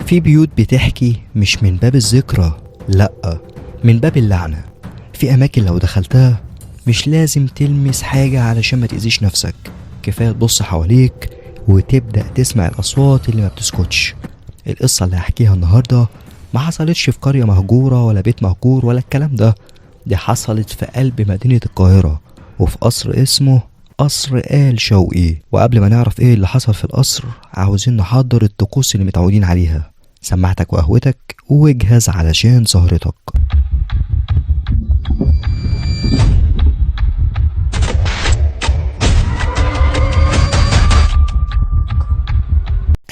في بيوت بتحكي مش من باب الذكرى، لأ، من باب اللعنة. في أماكن لو دخلتها مش لازم تلمس حاجة علشان ما تأذيش نفسك، كفاية تبص حواليك وتبدأ تسمع الأصوات اللي ما بتسكتش. القصة اللي هحكيها النهاردة ما حصلتش في قرية مهجورة ولا بيت مهجور ولا الكلام ده، دي حصلت في قلب مدينة القاهرة وفي قصر اسمه قصر آل شوقي. وقبل ما نعرف ايه اللي حصل في القصر عاوزين نحضر الطقوس اللي متعودين عليها، سماعتك وقهوتك واجهز علشان سهرتك.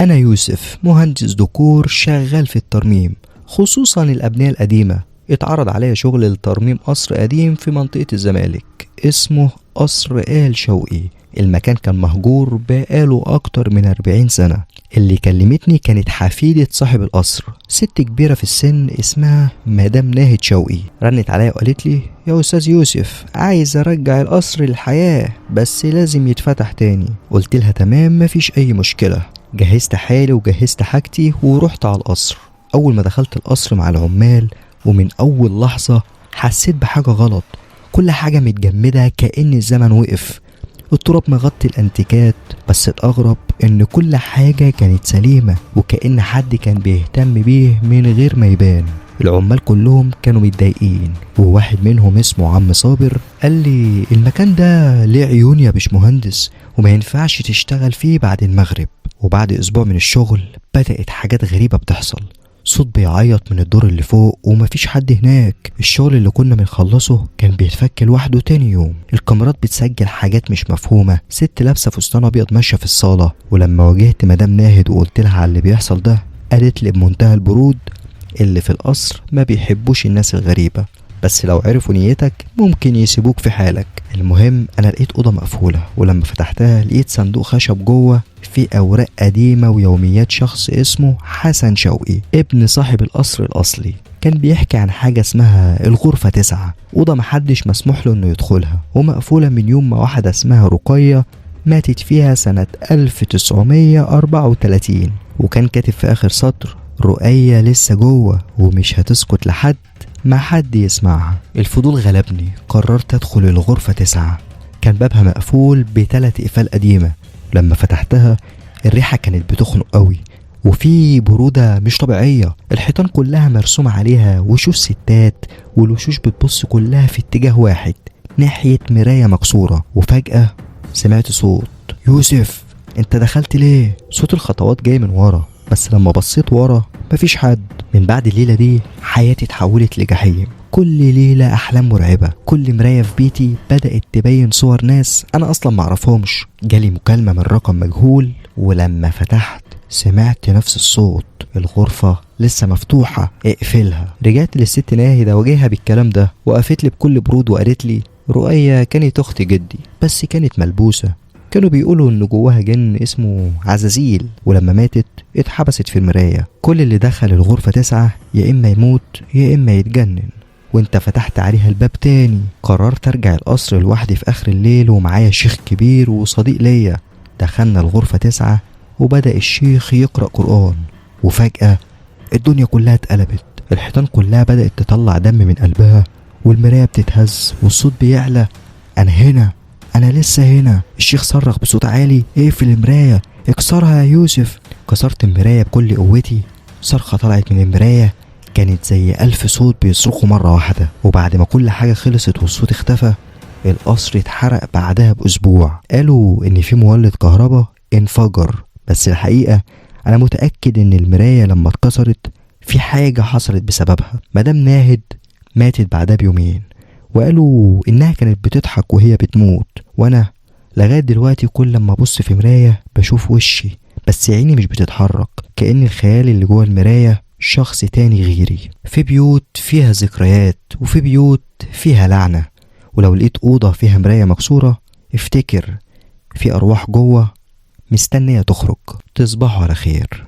أنا يوسف، مهندس ديكور شغال في الترميم، خصوصا الأبنية القديمة. اتعرض عليا شغل لترميم قصر قديم في منطقة الزمالك اسمه قصر آل شوقي. المكان كان مهجور بقاله أكتر من 40 سنة. اللي كلمتني كانت حفيدة صاحب القصر، ست كبيرة في السن اسمها مدام ناهد شوقي. رنت عليا وقالت لي: يا أستاذ يوسف، عايز أرجع القصر للحياة بس لازم يتفتح تاني. قلت لها تمام، مفيش أي مشكلة. جهزت حالي وجهزت حاجتي ورحت على القصر. أول ما دخلت القصر مع العمال ومن أول لحظة حسيت بحاجة غلط. كل حاجة متجمدة كأن الزمن وقف، التراب مغطي الانتيكات، بس الأغرب إن كل حاجة كانت سليمة وكأن حد كان بيهتم بيه من غير ما يبان. العمال كلهم كانوا متضايقين، وواحد منهم اسمه عم صابر قال لي: المكان ده ليه عيون يا باشمهندس وما ينفعش تشتغل فيه بعد المغرب. وبعد أسبوع من الشغل بدأت حاجات غريبة بتحصل. صوت بيعيط من الدور اللي فوق ومفيش حد هناك. الشغل اللي كنا بنخلصه كان بيتفك لوحده تاني يوم. الكاميرات بتسجل حاجات مش مفهومة. ست لابسة فستان أبيض ماشية في الصالة، ولما واجهت مدام ناهد وقلت لها على اللي بيحصل ده قالت لي بمنتهى البرود: اللي في القصر ما بيحبوش الناس الغريبة، بس لو عرفوا نيتك ممكن يسيبوك في حالك. المهم أنا لقيت أوضة مقفولة، ولما فتحتها لقيت صندوق خشب جوه فيه أوراق قديمة ويوميات شخص اسمه حسن شوقي، ابن صاحب القصر الأصلي. كان بيحكي عن حاجة اسمها الغرفة 9، أوضة محدش مسموح له إنه يدخلها، ومقفولة من يوم ما واحدة اسمها رقية ماتت فيها سنة 1934. وكان كاتب في آخر سطر: رقية لسه جوه ومش هتسكت لحد ما حد يسمعها. الفضول غلبني، قررت ادخل الغرفة 9. كان بابها مقفول ب3 قفال قديمة. لما فتحتها الريحة كانت بتخنق قوي وفي برودة مش طبيعية. الحيطان كلها مرسوم عليها وشوش ستات، والوشوش بتبص كلها في اتجاه واحد ناحية مراية مكسورة. وفجأة سمعت صوت: يوسف، انت دخلت ليه؟ صوت الخطوات جاي من ورا، بس لما بصيت ورا مفيش حد. من بعد الليلة دي حياتي اتحولت لجحيم. كل ليلة أحلام مرعبة، كل مراية في بيتي بدأت تبين صور ناس أنا أصلا معرفهمش. جالي مكالمة من رقم مجهول، ولما فتحت سمعت نفس الصوت: الغرفة لسه مفتوحة، اقفلها. رجعت للست ناهد أواجهها بالكلام ده، وقفت لي بكل برود وقالت لي: رؤية كانت أخت جدي بس كانت ملبوسة، كانوا بيقولوا ان جواها جن اسمه عزازيل، ولما ماتت اتحبست في المراية. كل اللي دخل الغرفة 9 يا اما يموت يا اما يتجنن، وانت فتحت عليها الباب تاني. قررت ارجع القصر لوحدي في اخر الليل ومعايا شيخ كبير وصديق ليا. دخلنا الغرفة 9 وبدأ الشيخ يقرأ قرآن، وفجأة الدنيا كلها اتقلبت. الحيطان كلها بدأت تطلع دم من قلبها، والمراية بتتهز والصوت بيعلى: انا هنا، أنا لسه هنا. الشيخ صرخ بصوت عالي: اقفل المراية، اكسرها يا يوسف. كسرت المراية بكل قوتي. صرخة طلعت من المراية كانت زي 1000 صوت بيصرخوا مرة واحدة. وبعد ما كل حاجة خلصت والصوت اختفى، القصر اتحرق بعدها بأسبوع. قالوا إن في مولد كهرباء انفجر، بس الحقيقة أنا متأكد إن المراية لما اتكسرت في حاجة حصلت بسببها. مدام ناهد ماتت بعدها بيومين، وقالوا إنها كانت بتضحك وهي بتموت. وأنا لغاية دلوقتي كل لما أبص في مراية بشوف وشي، بس عيني مش بتتحرك، كأن الخيال اللي جوه المراية شخص تاني غيري. في بيوت فيها ذكريات وفي بيوت فيها لعنة، ولو لقيت أوضة فيها مراية مكسورة افتكر في أرواح جوه مستنية تخرج. تصبحوا على خير.